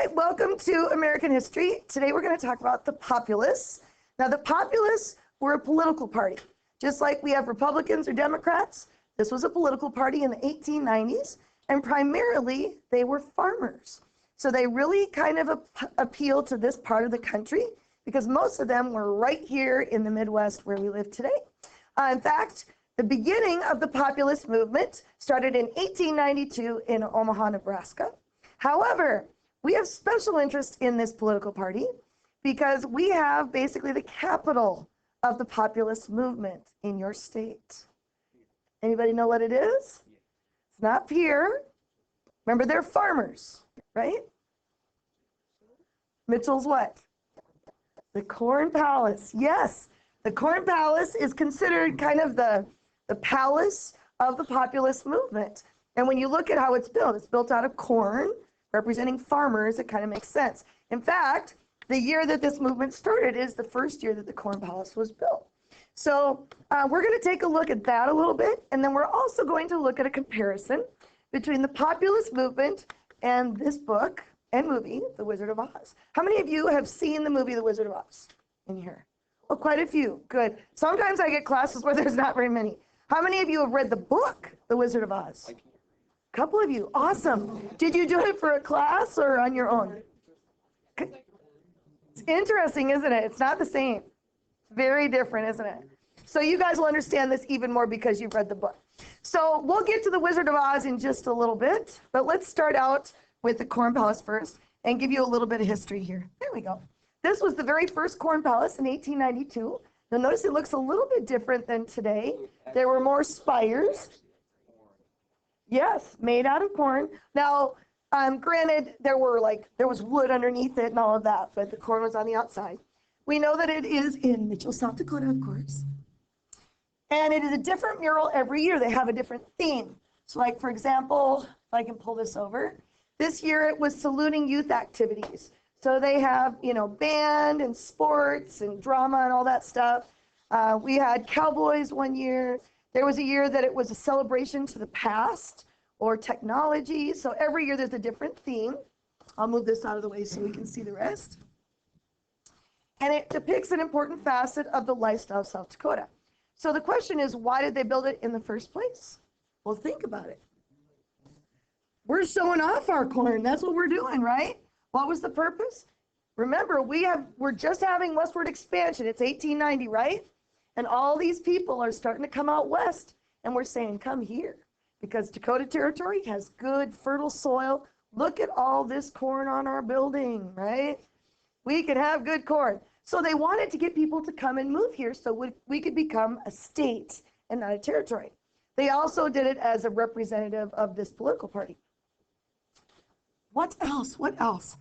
right, welcome to American history. Today we're going to talk about the Populists. Now, the Populists were a political party. Just like we have Republicans or Democrats, this was a political party in the 1890s, and primarily they were farmers. So they really kind of appealed to this part of the country because most of them were right here in the Midwest where we live today. In fact, the beginning of the populist movement started in 1892 in Omaha, Nebraska. However, we have special interest in this political party because we have basically the capital of the populist movement in your state. Anybody know what it is? It's not Pierre. Remember, they're farmers, right? Mitchell's what? The Corn Palace. Yes, the Corn Palace is considered kind of the palace of the populist movement. And when you look at how it's built out of corn, representing farmers. It kind of makes sense. In fact, the year that this movement started is the first year that the Corn Palace was built. So we're going to take a look at that a little bit, and then we're also going to look at a comparison between the populist movement and this book and movie, The Wizard of Oz. How many of you have seen the movie The Wizard of Oz in here? Well, quite a few. Good. Sometimes I get classes where there's not very many. How many of you have read the book, The Wizard of Oz? A couple of you. Awesome. Did you do it for a class or on your own? It's interesting, isn't it? It's not the same. It's very different, isn't it? So you guys will understand this even more because you've read the book. So we'll get to The Wizard of Oz in just a little bit, but let's start out with the Corn Palace first and give you a little bit of history here. There we go. This was the very first Corn Palace in 1892. You'll notice it looks a little bit different than today. There were more spires. Yes, made out of corn. Now, granted, there was wood underneath it and all of that, but the corn was on the outside. We know that it is in Mitchell, South Dakota, of course. And it is a different mural every year. They have a different theme. So like, for example, if I can pull this over, this year it was saluting youth activities. So they have, band and sports and drama and all that stuff. We had cowboys one year. There was a year that it was a celebration to the past or technology. So every year there's a different theme. I'll move this out of the way so we can see the rest. And it depicts an important facet of the lifestyle of South Dakota. So the question is, why did they build it in the first place? Well, think about it. We're showing off our corn. That's what we're doing, right? What was the purpose? Remember, we're just having westward expansion. It's 1890, right? And all these people are starting to come out west, and we're saying, come here, because Dakota Territory has good, fertile soil. Look at all this corn on our building, right? We can have good corn. So they wanted to get people to come and move here so we could become a state and not a territory. They also did it as a representative of this political party. What else? What else?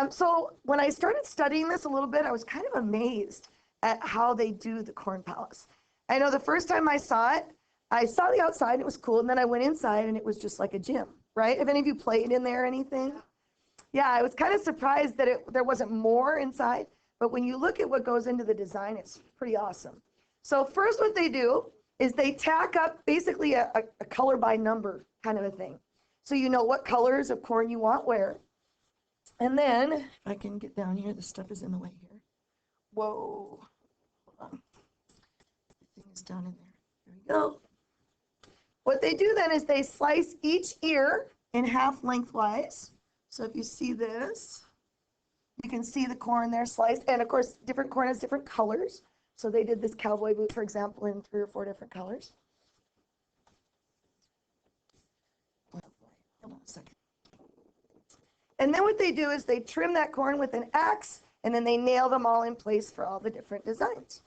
So when I started studying this a little bit, I was kind of amazed at how they do the Corn Palace. I know the first time I saw it, I saw the outside, it was cool, and then I went inside and it was just like a gym, right? Have any of you played in there or anything? Yeah, I was kind of surprised that there wasn't more inside, but when you look at what goes into the design, it's pretty awesome. So first what they do is they tack up basically a color by number kind of a thing. So you know what colors of corn you want where. And then, if I can get down here, the stuff is in the way here. Whoa. Hold on. The thing is down in there. There we go. What they do then is they slice each ear in half lengthwise. So if you see this, you can see the corn there sliced. And of course, different corn has different colors. So they did this cowboy boot, for example, in 3 or 4 different colors. Hold on a second. And then what they do is they trim that corn with an axe, and then they nail them all in place for all the different designs.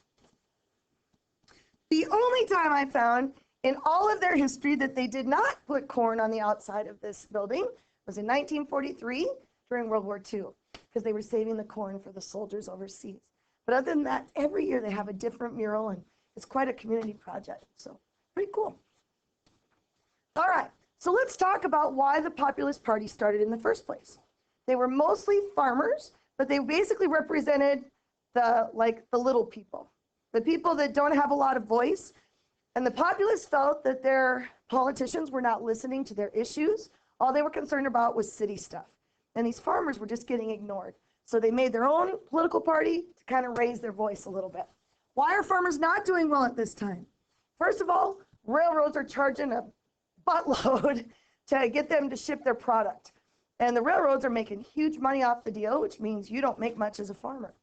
The only time I found in all of their history that they did not put corn on the outside of this building was in 1943 during World War II, because they were saving the corn for the soldiers overseas. But other than that, every year they have a different mural, and it's quite a community project. So pretty cool. All right. So let's talk about why the Populist Party started in the first place. They were mostly farmers, but they basically represented the little people, the people that don't have a lot of voice. And the Populists felt that their politicians were not listening to their issues. All they were concerned about was city stuff. and these farmers were just getting ignored. So they made their own political party to kind of raise their voice a little bit. Why are farmers not doing well at this time? First of all, railroads are charging a buttload to get them to ship their product. And the railroads are making huge money off the deal, which means you don't make much as a farmer.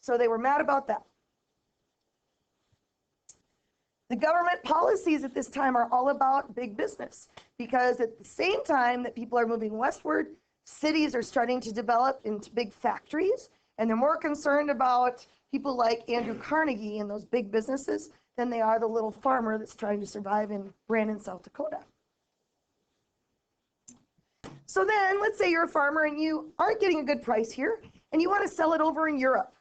So they were mad about that. The government policies at this time are all about big business, because at the same time that people are moving westward, cities are starting to develop into big factories, and they're more concerned about people like Andrew Carnegie and those big businesses than they are the little farmer that's trying to survive in Bryan, South Dakota. So then, let's say you're a farmer and you aren't getting a good price here, and you want to sell it over in Europe.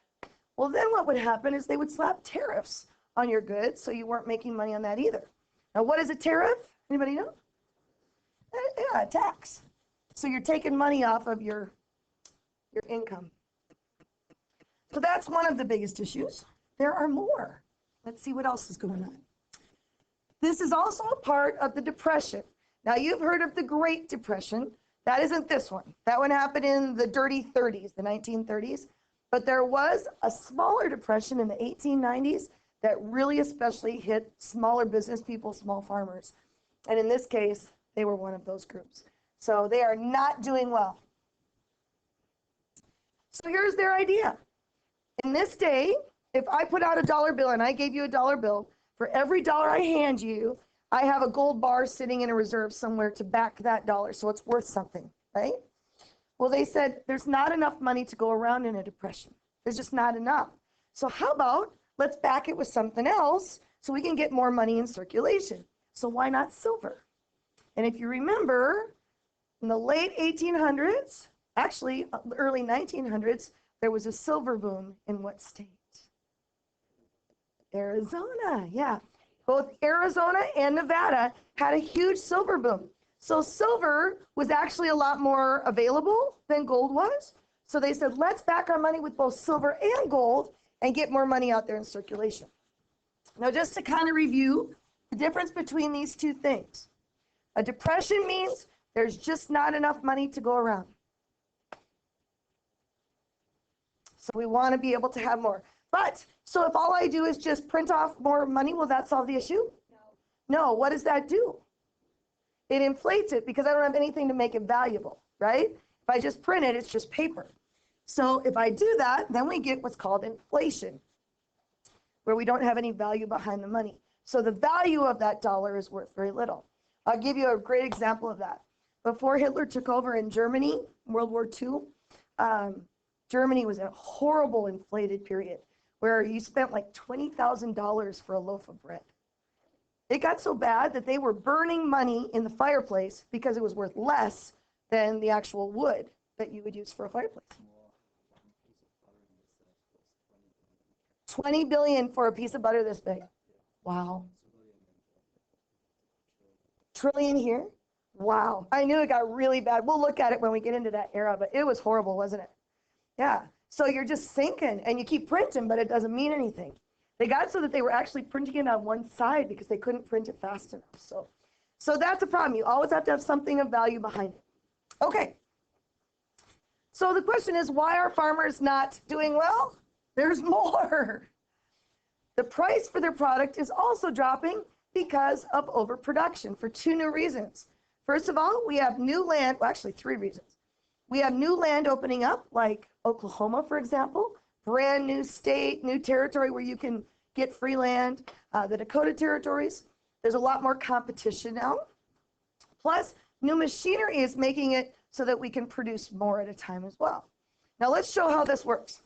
Well, then what would happen is they would slap tariffs on your goods, so you weren't making money on that either. Now, what is a tariff? Anybody know? Yeah, a tax. So you're taking money off of your income. So that's one of the biggest issues. There are more. Let's see what else is going on. This is also a part of the Depression. Now, you've heard of the Great Depression. That isn't this one. That one happened in the dirty 30s, the 1930s. But there was a smaller depression in the 1890s that really especially hit smaller business people, small farmers. And in this case, they were one of those groups. So they are not doing well. So here's their idea. In this day, if I put out a dollar bill and I gave you a dollar bill, for every dollar I hand you, I have a gold bar sitting in a reserve somewhere to back that dollar, so it's worth something, right? Well, they said there's not enough money to go around in a depression. There's just not enough. So how about let's back it with something else so we can get more money in circulation. So why not silver? And if you remember, in the late 1800s, actually early 1900s, there was a silver boom in what state? Arizona, yeah. Both Arizona and Nevada had a huge silver boom. So silver was actually a lot more available than gold was. So they said, let's back our money with both silver and gold and get more money out there in circulation. Now, just to kind of review the difference between these two things. A depression means there's just not enough money to go around. So we want to be able to have more. But, so if all I do is just print off more money, will that solve the issue? No. What does that do? It inflates it because I don't have anything to make it valuable, right? If I just print it, it's just paper. So if I do that, then we get what's called inflation, where we don't have any value behind the money. So the value of that dollar is worth very little. I'll give you a great example of that. Before Hitler took over in Germany, World War II, Germany was in a horrible inflated period where you spent like $20,000 for a loaf of bread. It got so bad that they were burning money in the fireplace because it was worth less than the actual wood that you would use for a fireplace. 20 billion for a piece of butter this big. Wow. Trillion here? Wow. I knew it got really bad. We'll look at it when we get into that era, but it was horrible, wasn't it? Yeah. So you're just sinking and you keep printing, but it doesn't mean anything. They got so that they were actually printing it on one side because they couldn't print it fast enough. So that's a problem. You always have to have something of value behind it. Okay. So the question is, why are farmers not doing well? There's more. The price for their product is also dropping because of overproduction for two new reasons. First of all, we have new land, well, actually three reasons. We have new land opening up, like Oklahoma, for example, brand new state, new territory where you can get free land. The Dakota territories, there's a lot more competition now. Plus, new machinery is making it so that we can produce more at a time as well. Now let's show how this works.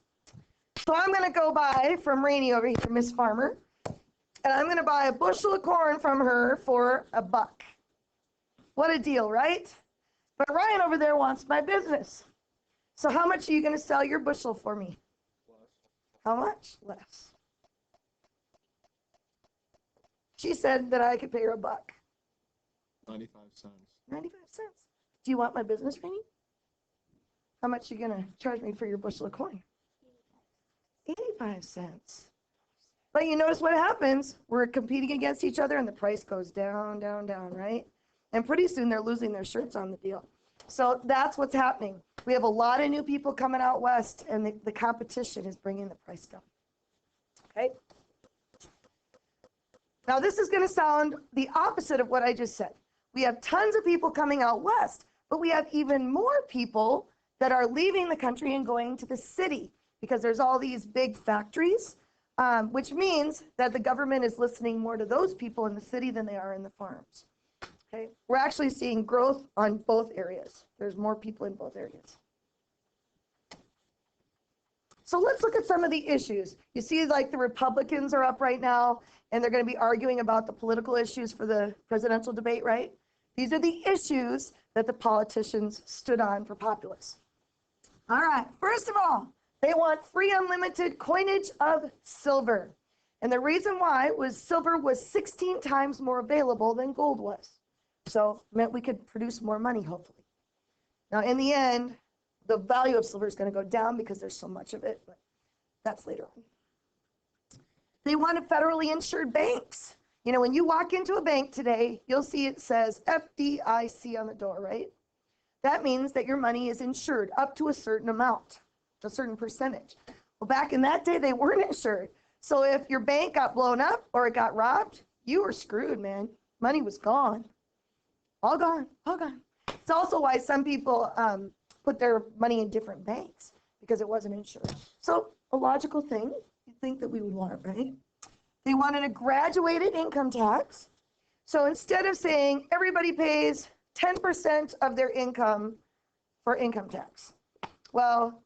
So I'm going to go buy from Rainey over here, Miss Farmer, and I'm going to buy a bushel of corn from her for $1. What a deal, right? But Ryan over there wants my business. So how much are you going to sell your bushel for me? How much? Less. She said that I could pay her $1. 95 cents. 95 cents. Do you want my business, Rainey? How much are you going to charge me for your bushel of corn? 85 cents. But you notice what happens? We're competing against each other and the price goes down, down, down, right? And pretty soon they're losing their shirts on the deal. So that's what's happening. We have a lot of new people coming out west, and the competition is bringing the price down. Okay? Now, this is going to sound the opposite of what I just said. We have tons of people coming out west, but we have even more people that are leaving the country and going to the city because there's all these big factories, which means that the government is listening more to those people in the city than they are in the farms. Okay? We're actually seeing growth on both areas. There's more people in both areas. So let's look at some of the issues. You see, like, the Republicans are up right now, and they're going to be arguing about the political issues for the presidential debate, right? These are the issues that the politicians stood on for populists. All right, first of all, they want free unlimited coinage of silver. And the reason why was silver was 16 times more available than gold was. So it meant we could produce more money, hopefully. Now, in the end, the value of silver is going to go down because there's so much of it, but that's later on. They wanted federally insured banks. You know, when you walk into a bank today, you'll see it says FDIC on the door, right? That means that your money is insured up to a certain amount, a certain percentage. Well, back in that day, they weren't insured. So if your bank got blown up or it got robbed, you were screwed, man. Money was gone. All gone, all gone. It's also why some people put their money in different banks because it wasn't insured. So a logical thing you'd think that we would want, right? They wanted a graduated income tax. So instead of saying everybody pays 10% of their income for income tax. Well,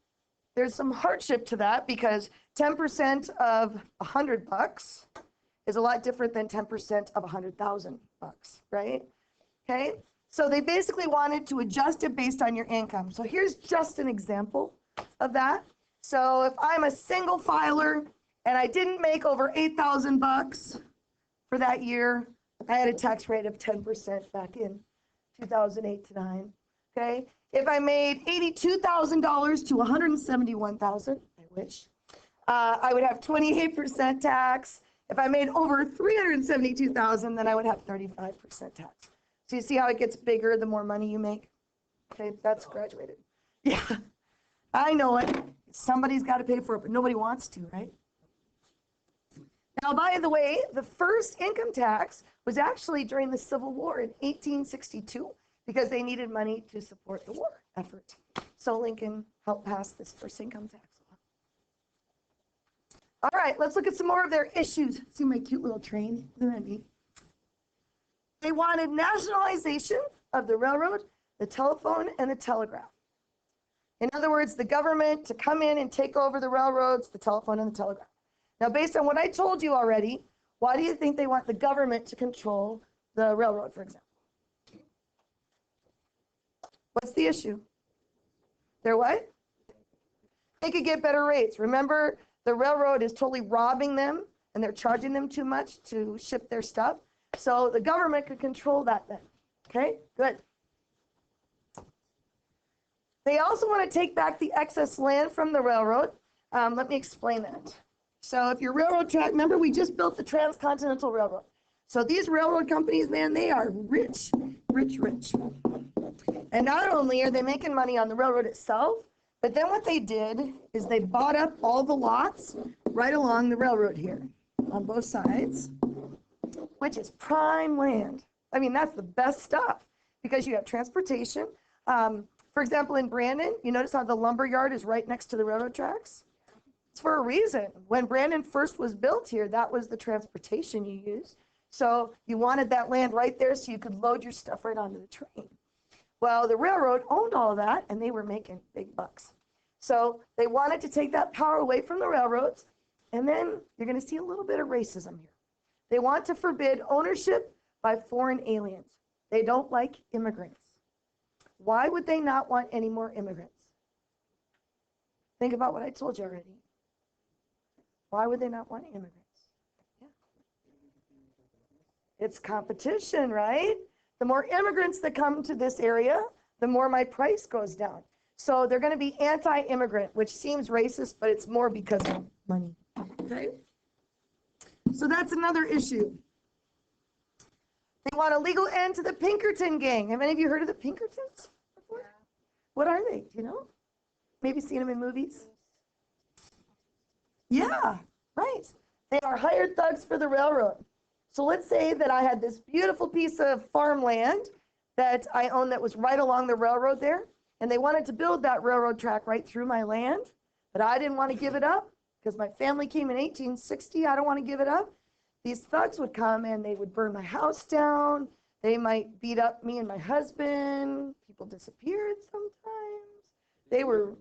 there's some hardship to that because 10% of $100 is a lot different than 10% of $100,000, right? Okay, so they basically wanted to adjust it based on your income. So here's just an example of that. So if I'm a single filer and I didn't make over $8,000 for that year, I had a tax rate of 10% back in 2008 to 9. Okay, if I made $82,000 to $171,000, I wish, I would have 28% tax. If I made over $372,000, then I would have 35% tax. So you see how it gets bigger the more money you make? Okay, that's graduated. Yeah, I know it. Somebody's got to pay for it, but nobody wants to, right? Now, by the way, the first income tax was actually during the Civil War in 1862 because they needed money to support the war effort. So Lincoln helped pass this first income tax law. All right, let's look at some more of their issues. See my cute little train? Isn't that neat? They wanted nationalization of the railroad, the telephone, and the telegraph. In other words, the government to come in and take over the railroads, the telephone, and the telegraph. Now, based on what I told you already, why do you think they want the government to control the railroad, for example? What's the issue? They're what? They could get better rates. Remember, the railroad is totally robbing them, and they're charging them too much to ship their stuff. So the government could control that then. Okay, good. They also want to take back the excess land from the railroad. Let me explain that. So if your railroad track, remember we just built the Transcontinental Railroad. So these railroad companies, man, they are rich, rich, rich. And not only are they making money on the railroad itself, but then what they did is they bought up all the lots right along the railroad here on both sides, which is prime land. I mean, that's the best stuff because you have transportation. For example, in Brandon, you notice how the lumber yard is right next to the railroad tracks? It's for a reason. When Brandon first was built here, that was the transportation you used. So you wanted that land right there so you could load your stuff right onto the train. Well, the railroad owned all that, and they were making big bucks. So they wanted to take that power away from the railroads, and then you're going to see a little bit of racism here. They want to forbid ownership by foreign aliens. They don't like immigrants. Why would they not want any more immigrants? Think about what I told you already. Why would they not want immigrants? Yeah. It's competition, right? The more immigrants that come to this area, the more my price goes down. So they're going to be anti-immigrant, which seems racist, but it's more because of money. Okay? So that's another issue. They want a legal end to the Pinkerton gang. Have any of you heard of the Pinkertons before? What are they? Do you know? Maybe seen them in movies? Yeah, right. They are hired thugs for the railroad. So let's say that I had this beautiful piece of farmland that I owned that was right along the railroad there, and they wanted to build that railroad track right through my land, but I didn't want to give it up because my family came in 1860. I don't want to give it up. These thugs would come and they would burn my house down. They might beat up me and my husband. People disappeared sometimes. They were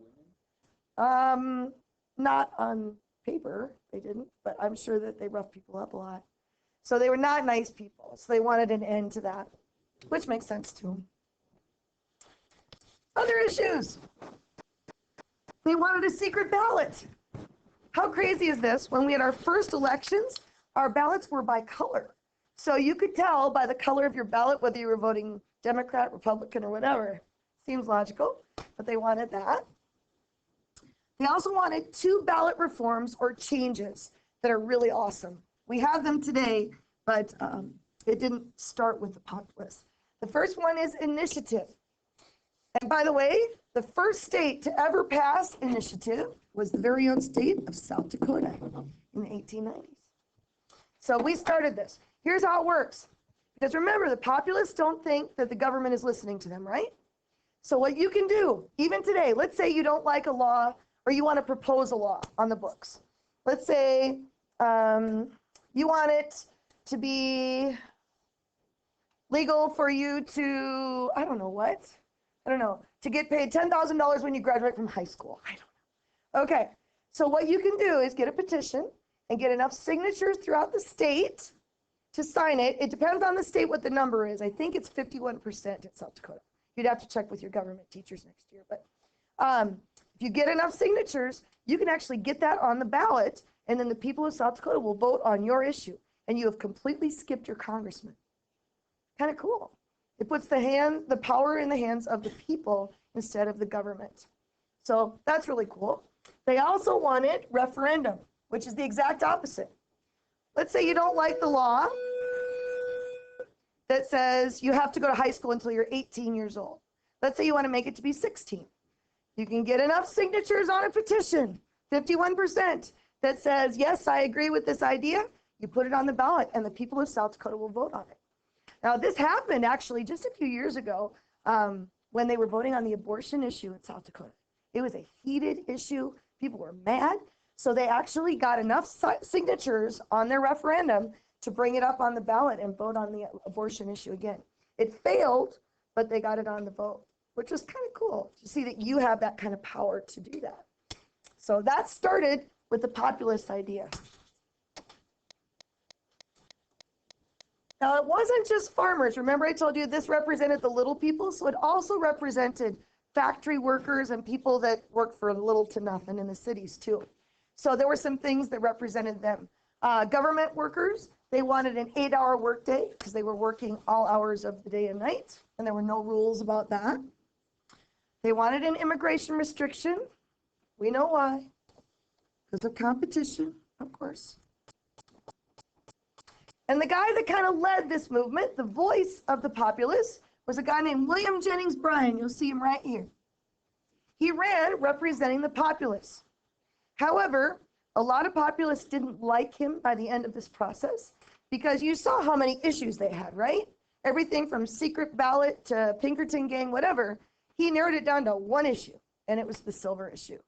not on paper, they didn't, but I'm sure that they roughed people up a lot. So they were not nice people. So they wanted an end to that, which makes sense to them. Other issues. They wanted a secret ballot. How crazy is this? When we had our first elections, our ballots were by color. So you could tell by the color of your ballot whether you were voting Democrat, Republican, or whatever. Seems logical, but they wanted that. They also wanted 2 ballot reforms or changes that are really awesome. We have them today, but it didn't start with the populists. The first one is initiative. And by the way, the first state to ever pass initiative was the very own state of South Dakota in the 1890s. So we started this. Here's how it works. Because remember, the populists don't think that the government is listening to them, right? So what you can do, even today, let's say you don't like a law or you want to propose a law on the books. Let's say you want it to be legal for you to, I don't know, to get paid $10,000 when you graduate from high school. I don't know. Okay, so what you can do is get a petition and get enough signatures throughout the state to sign it. It depends on the state what the number is. I think it's 51% in South Dakota. You'd have to check with your government teachers next year. But if you get enough signatures, you can actually get that on the ballot, and then the people of South Dakota will vote on your issue, and you have completely skipped your congressman. Kind of cool. It puts the power in the hands of the people instead of the government. So that's really cool. They also wanted referendum, which is the exact opposite. Let's say you don't like the law that says you have to go to high school until you're 18 years old. Let's say you want to make it to be 16. You can get enough signatures on a petition, 51%, that says, yes, I agree with this idea. You put it on the ballot, and the people of South Dakota will vote on it. Now, this happened actually just a few years ago when they were voting on the abortion issue in South Dakota. It was a heated issue. People were mad. So they actually got enough signatures on their referendum to bring it up on the ballot and vote on the abortion issue again. It failed, but they got it on the vote, which was kind of cool to see that you have that kind of power to do that. So that started with the populist idea. Now, it wasn't just farmers. Remember I told you this represented the little people? So it also represented factory workers and people that work for little to nothing in the cities too. So there were some things that represented them. Government workers, they wanted an 8-hour workday because they were working all hours of the day and night, and there were no rules about that. They wanted an immigration restriction. We know why. Because of competition, of course. And the guy that kind of led this movement, the voice of the populists, was a guy named Jennings Bryan. You'll see him right here. He ran representing the populists. However, a lot of populists didn't like him by the end of this process because you saw how many issues they had, right? Everything from secret ballot to Pinkerton gang, whatever. He narrowed it down to one issue, and it was the silver issue,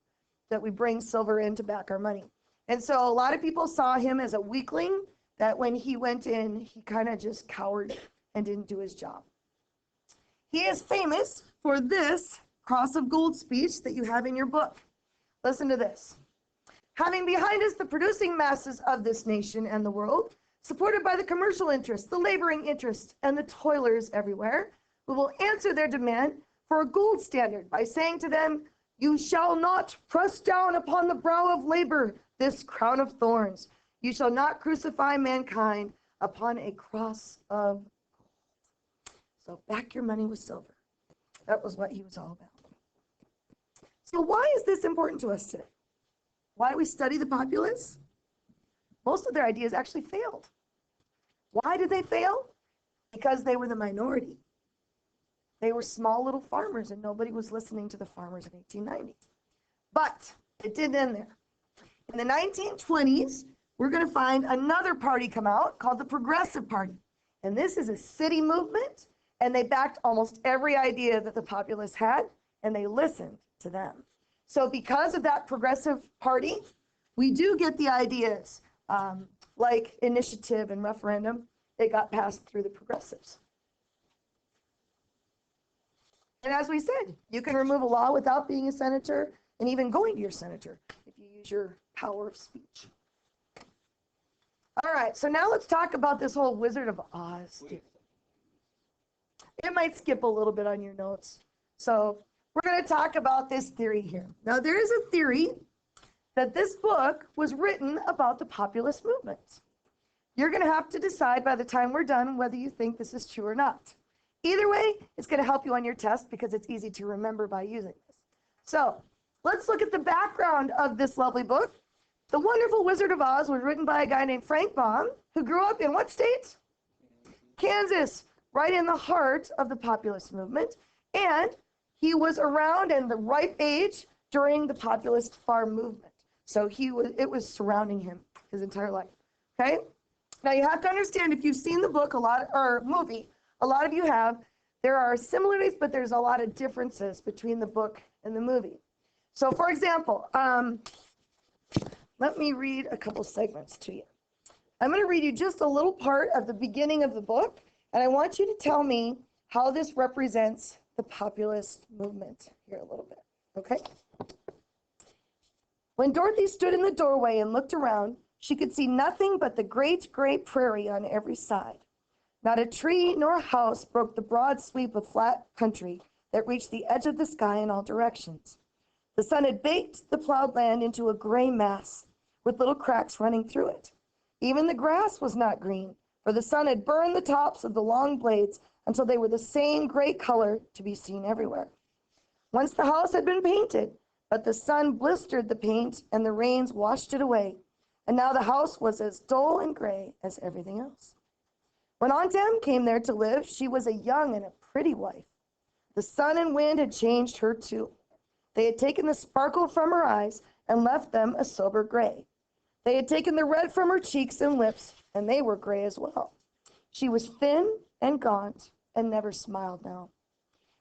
that we bring silver in to back our money. And so a lot of people saw him as a weakling, that when he went in, he kind of just cowered and didn't do his job. He is famous for this cross of gold speech that you have in your book. Listen to this. Having behind us the producing masses of this nation and the world, supported by the commercial interests, the laboring interests, and the toilers everywhere, we will answer their demand for a gold standard by saying to them, you shall not press down upon the brow of labor this crown of thorns. You shall not crucify mankind upon a cross of gold. So back your money with silver. That was what he was all about. So why is this important to us today? Why do we study the populists? Most of their ideas actually failed. Why did they fail? Because they were the minority. They were small little farmers, and nobody was listening to the farmers in 1890. But it didn't end there. In the 1920s, we're going to find another party come out called the Progressive Party. And this is a city movement, and they backed almost every idea that the populists had, and they listened to them. So because of that Progressive Party, we do get the ideas like initiative and referendum. They got passed through the progressives. And as we said, you can remove a law without being a senator and even going to your senator if you use your power of speech. All right, so now let's talk about this whole Wizard of Oz theory. It might skip a little bit on your notes. So we're going to talk about this theory here. Now, there is a theory that this book was written about the populist movement. You're going to have to decide by the time we're done whether you think this is true or not. Either way, it's going to help you on your test because it's easy to remember by using this. So let's look at the background of this lovely book. The Wonderful Wizard of Oz was written by a guy named Frank Baum, who grew up in what state? Kansas, right in the heart of the populist movement. And he was around in the ripe age during the populist farm movement. So it was surrounding him his entire life. Okay? Now you have to understand, if you've seen the book or movie, a lot of you have, there are similarities, but there's a lot of differences between the book and the movie. So for example, let me read a couple segments to you. I'm going to read you just a little part of the beginning of the book, and I want you to tell me how this represents the populist movement here a little bit, okay? When Dorothy stood in the doorway and looked around, she could see nothing but the great gray prairie on every side. Not a tree nor a house broke the broad sweep of flat country that reached the edge of the sky in all directions. The sun had baked the plowed land into a gray mass, with little cracks running through it. Even the grass was not green, for the sun had burned the tops of the long blades until they were the same gray color to be seen everywhere. Once the house had been painted, but the sun blistered the paint and the rains washed it away, and now the house was as dull and gray as everything else. When Aunt Em came there to live, she was a young and a pretty wife. The sun and wind had changed her too. They had taken the sparkle from her eyes and left them a sober gray. They had taken the red from her cheeks and lips, and they were gray as well. She was thin and gaunt and never smiled now.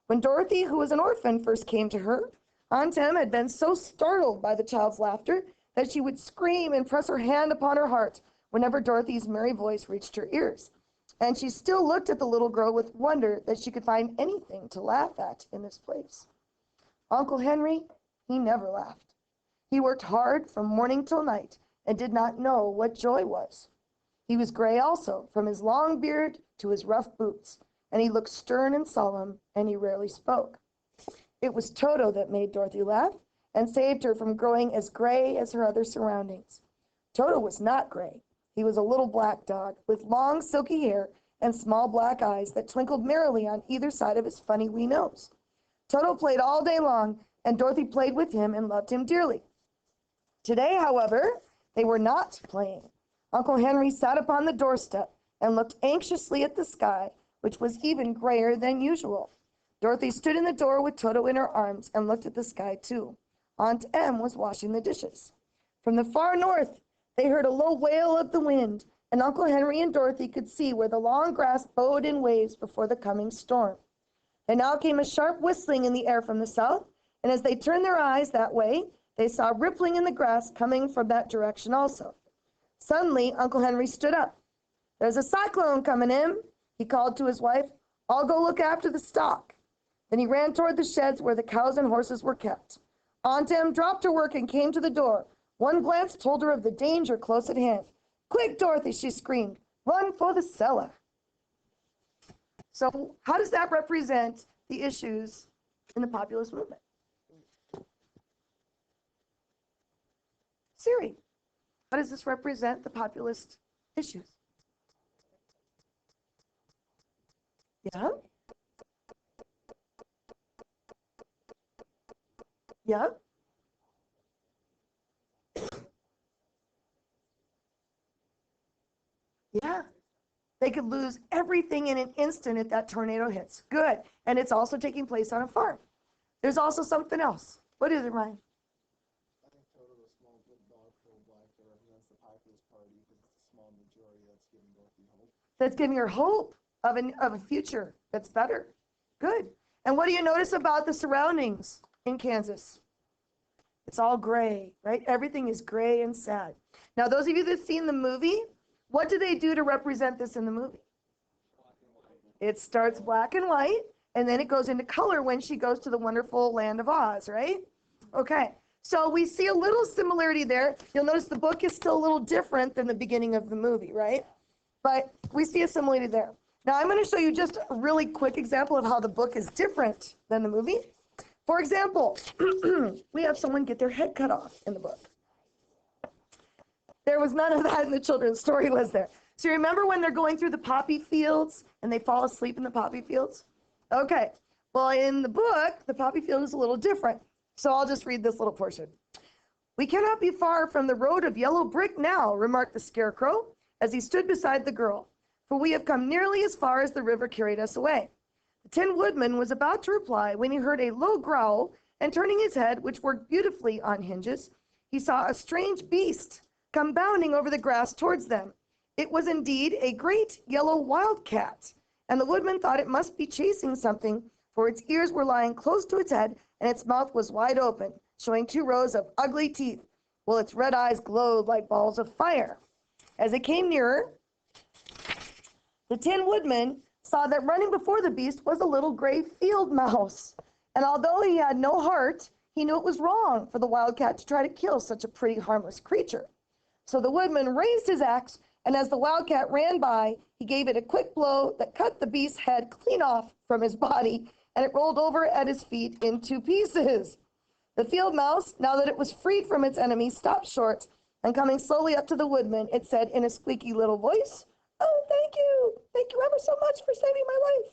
When Dorothy, who was an orphan, first came to her, Aunt Em had been so startled by the child's laughter that she would scream and press her hand upon her heart whenever Dorothy's merry voice reached her ears. And she still looked at the little girl with wonder that she could find anything to laugh at in this place. Uncle Henry, he never laughed. He worked hard from morning till night and did not know what joy was. He was gray also, from his long beard to his rough boots, and he looked stern and solemn, and he rarely spoke. It was Toto that made Dorothy laugh and saved her from growing as gray as her other surroundings. Toto was not gray. He was a little black dog with long silky hair and small black eyes that twinkled merrily on either side of his funny wee nose. Toto played all day long, and Dorothy played with him and loved him dearly. Today, however, they were not playing. Uncle Henry sat upon the doorstep and looked anxiously at the sky, which was even grayer than usual. Dorothy stood in the door with Toto in her arms and looked at the sky too. Aunt Em was washing the dishes. From the far north, they heard a low wail of the wind, and Uncle Henry and Dorothy could see where the long grass bowed in waves before the coming storm. There now came a sharp whistling in the air from the south, and as they turned their eyes that way, they saw rippling in the grass coming from that direction also. Suddenly, Uncle Henry stood up. "There's a cyclone coming in," he called to his wife. "I'll go look after the stock." Then he ran toward the sheds where the cows and horses were kept. Aunt Em dropped her work and came to the door. One glance told her of the danger close at hand. "Quick, Dorothy," she screamed. "Run for the cellar." So how does that represent the issues in the populist movement? Siri, how does this represent the populist issues? Yeah? Yeah? Yeah. They could lose everything in an instant if that tornado hits. Good. And it's also taking place on a farm. There's also something else. What is it, Ryan? I think total the small dog full black that represents the Populist Party because it's a small majority that's giving Dorothy hope. That's giving her hope of a future that's better. Good. And what do you notice about the surroundings in Kansas? It's all gray, right? Everything is gray and sad. Now, those of you that have seen the movie, what do they do to represent this in the movie? It starts black and white, and then it goes into color when she goes to the wonderful land of Oz, right? Okay, so we see a little similarity there. You'll notice the book is still a little different than the beginning of the movie, right? But we see a similarity there. Now, I'm going to show you just a really quick example of how the book is different than the movie. For example, we have someone get their head cut off in the book. There was none of that in the children's story, was there? So you remember when they're going through the poppy fields and they fall asleep in the poppy fields? Okay, well, in the book, the poppy field is a little different. So I'll just read this little portion. "We cannot be far from the road of yellow brick now," remarked the Scarecrow as he stood beside the girl, "for we have come nearly as far as the river carried us away." The Tin Woodman was about to reply when he heard a low growl, and turning his head, which worked beautifully on hinges, he saw a strange beast come bounding over the grass towards them. It was indeed a great yellow wildcat, and the woodman thought it must be chasing something, for its ears were lying close to its head, and its mouth was wide open, showing 2 rows of ugly teeth, while its red eyes glowed like balls of fire. As it came nearer, the Tin Woodman saw that running before the beast was a little gray field mouse, and although he had no heart, he knew it was wrong for the wildcat to try to kill such a pretty, harmless creature. So the woodman raised his axe, and as the wildcat ran by, he gave it a quick blow that cut the beast's head clean off from his body, and it rolled over at his feet in 2 pieces. The field mouse, now that it was freed from its enemy, stopped short, and coming slowly up to the woodman, it said in a squeaky little voice, "Oh, thank you. Thank you ever so much for saving my life."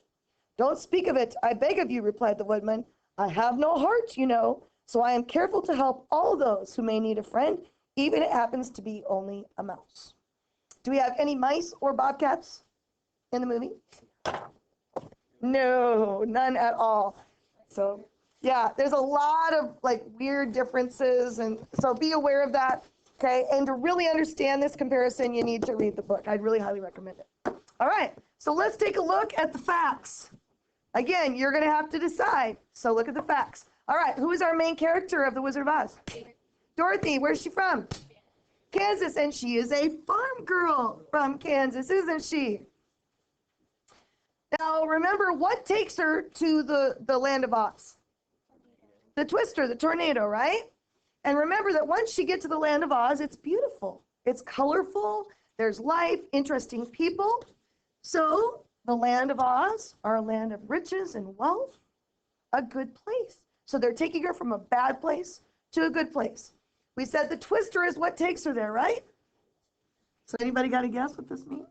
"Don't speak of it, I beg of you," replied the woodman. "I have no heart, you know, so I am careful to help all those who may need a friend, even if it happens to be only a mouse." Do we have any mice or bobcats in the movie? No, none at all. So, yeah, there's a lot of like weird differences, and so be aware of that, okay? And to really understand this comparison, you need to read the book. I'd really highly recommend it. All right, so let's take a look at the facts. Again, you're going to have to decide, so look at the facts. All right, who is our main character of The Wizard of Oz? Dorothy. Where's she from? Kansas, and she is a farm girl from Kansas, isn't she? Now, remember, what takes her to the land of Oz? The twister, the tornado, right? And remember that once she gets to the land of Oz, it's beautiful. It's colorful. There's life, interesting people. So the land of Oz, our land of riches and wealth, a good place. So they're taking her from a bad place to a good place. We said the twister is what takes her there, right? So anybody got a guess what this means?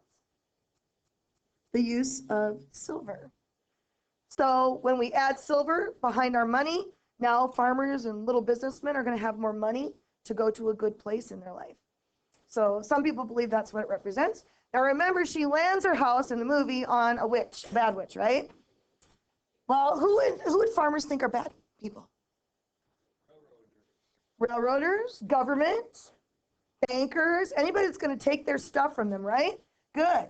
The use of silver. So when we add silver behind our money, now farmers and little businessmen are going to have more money to go to a good place in their life. So some people believe that's what it represents. Now remember, she lands her house in the movie on a witch, bad witch, right? Well, who would farmers think are bad people? Railroaders, government, bankers, anybody that's going to take their stuff from them, right? Good.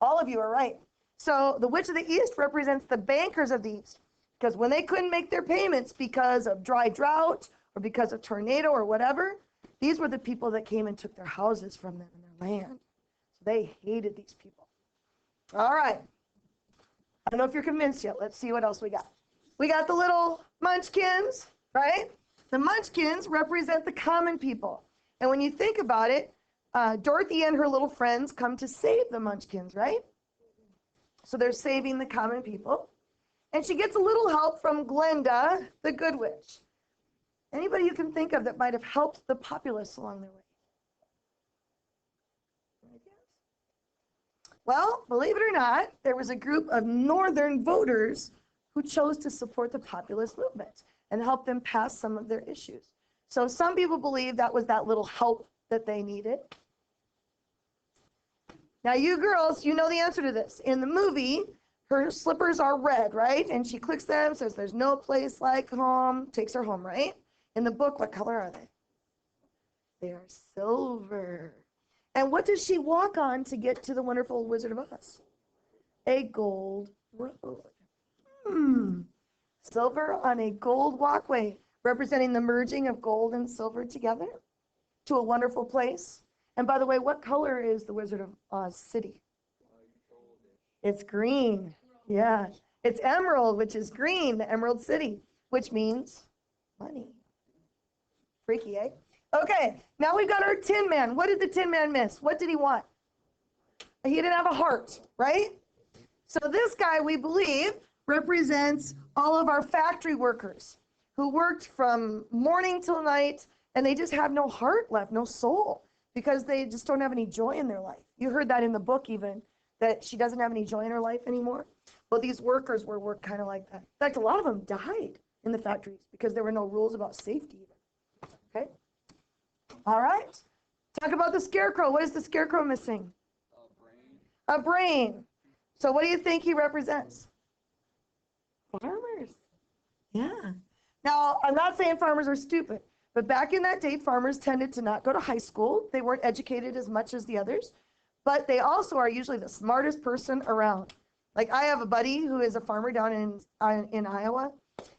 All of you are right. So the Witch of the East represents the bankers of the East, because when they couldn't make their payments because of drought or because of tornado or whatever, these were the people that came and took their houses from them and their land. So they hated these people. All right. I don't know if you're convinced yet. Let's see what else we got. We got the little Munchkins, right? The Munchkins represent the common people. And when you think about it, Dorothy and her little friends come to save the Munchkins, right? So they're saving the common people. And she gets a little help from Glenda, the good witch. Anybody you can think of that might have helped the Populists along their way? Well, believe it or not, there was a group of northern voters who chose to support the Populist movement and help them pass some of their issues. So some people believe that was that little help that they needed. Now, you girls, you know the answer to this. In the movie, her slippers are red, right? And she clicks them, says there's no place like home, takes her home, right? In the book, what color are they? They are silver. And what does she walk on to get to the wonderful Wizard of Oz? A gold road. Silver on a gold walkway, representing the merging of gold and silver together to a wonderful place. And by the way, what color is the Wizard of Oz city? It's green. Yeah. It's emerald, which is green, the Emerald City, which means money. Freaky, eh? Okay, now we've got our Tin Man. What did the Tin Man miss? What did he want? He didn't have a heart, right? So this guy, we believe, represents all of our factory workers who worked from morning till night, and they just have no heart left, no soul, because they just don't have any joy in their life. You heard that in the book even, that she doesn't have any joy in her life anymore. Well, these workers were kind of like that. In fact, a lot of them died in the factories because there were no rules about safety even. Okay? All right. Talk about the Scarecrow. What is the Scarecrow missing? A brain. So what do you think he represents? Farmers. Yeah. Now, I'm not saying farmers are stupid, but back in that day, farmers tended to not go to high school. They weren't educated as much as the others, but they also are usually the smartest person around. Like, I have a buddy who is a farmer down in Iowa,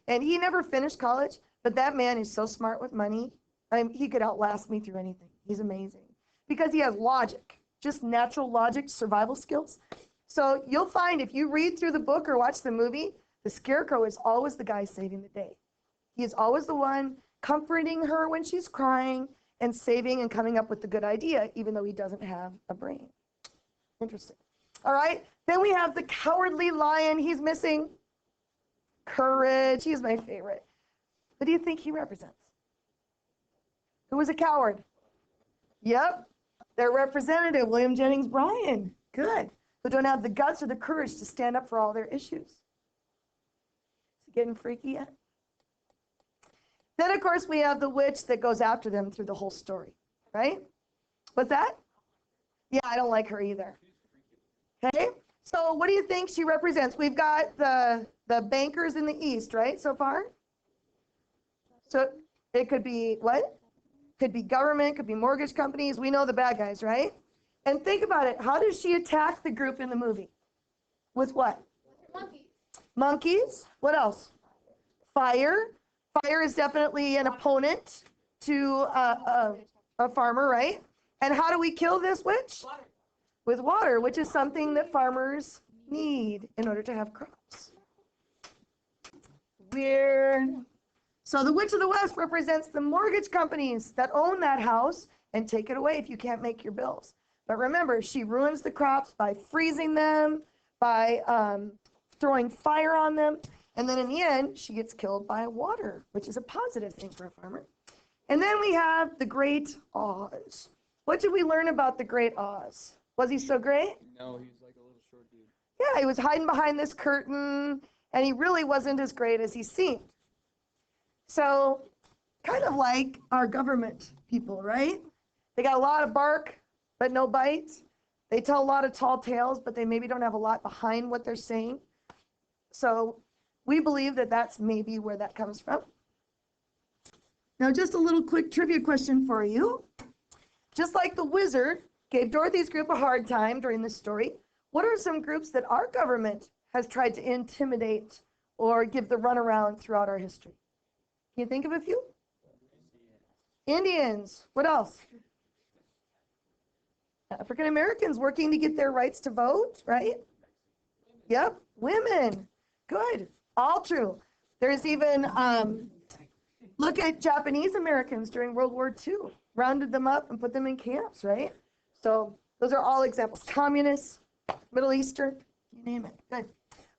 and he never finished college, but that man is so smart with money. He could outlast me through anything. He's amazing because he has logic, just natural logic, survival skills. So you'll find if you read through the book or watch the movie, the Scarecrow is always the guy saving the day. He is always the one comforting her when she's crying and saving and coming up with the good idea, even though he doesn't have a brain. Interesting. All right. Then we have the Cowardly Lion. He's missing courage. He's my favorite. What do you think he represents? Who was a coward? Yep. Their representative, William Jennings Bryan. Good. Who don't have the guts or the courage to stand up for all their issues. Is it getting freaky yet? Then, of course, we have the witch that goes after them through the whole story, right? What's that? Yeah, I don't like her either. Okay, so what do you think she represents? We've got the bankers in the East, right, so far? So it could be what? Could be government, could be mortgage companies. We know the bad guys, right? And think about it. How does she attack the group in the movie? With what? Monkeys. Monkeys. What else? Fire. Fire is definitely an opponent to a farmer, right? And how do we kill this witch? Water. With water, which is something that farmers need in order to have crops. Weird. So the Witch of the West represents the mortgage companies that own that house and take it away if you can't make your bills. But remember, she ruins the crops by freezing them, by throwing fire on them, and then in the end, she gets killed by water, which is a positive thing for a farmer. And then we have the Great Oz. What did we learn about the Great Oz? Was he so great? No, he's like a little short dude. Yeah, he was hiding behind this curtain, and he really wasn't as great as he seemed. So, kind of like our government people, right? They got a lot of bark, but no bite. They tell a lot of tall tales, but they maybe don't have a lot behind what they're saying. So, we believe that that's maybe where that comes from. Now, just a little quick trivia question for you. Just like the wizard gave Dorothy's group a hard time during this story, what are some groups that our government has tried to intimidate or give the runaround throughout our history? Can you think of a few? Indians. What else? African Americans working to get their rights to vote, right? Yep. Women. Good. All true. There's even, look at Japanese Americans during World War II. Rounded them up and put them in camps, right? So those are all examples. Communists, Middle Eastern, you name it. Good.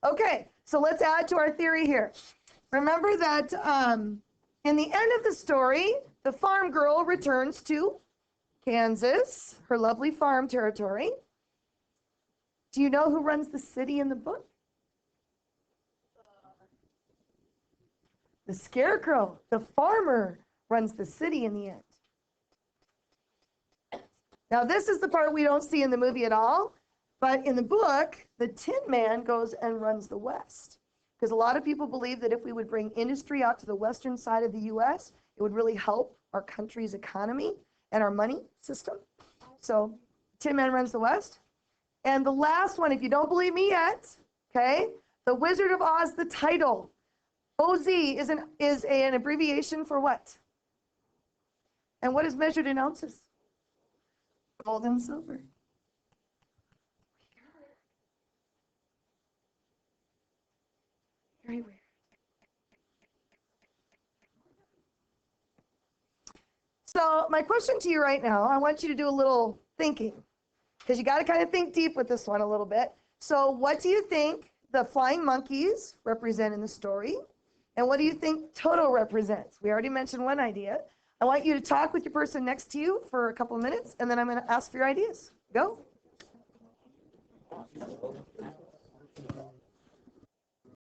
Okay, so let's add to our theory here. Remember that in the end of the story, the farm girl returns to Kansas, her lovely farm territory. Do you know who runs the city in the book? The Scarecrow, the farmer, runs the city in the end. Now, this is the part we don't see in the movie at all, but in the book, the Tin Man goes and runs the West. Because a lot of people believe that if we would bring industry out to the western side of the US, it would really help our country's economy and our money system. So, Tin Man runs the West. And the last one, if you don't believe me yet, okay, The Wizard of Oz, the title. OZ is an abbreviation for what? And what is measured in ounces? Gold and silver. Very weird. So my question to you right now, I want you to do a little thinking, because you got to kind of think deep with this one a little bit. So what do you think the flying monkeys represent in the story? And what do you think Toto represents? We already mentioned one idea. I want you to talk with your person next to you for a couple of minutes, and then I'm going to ask for your ideas. Go.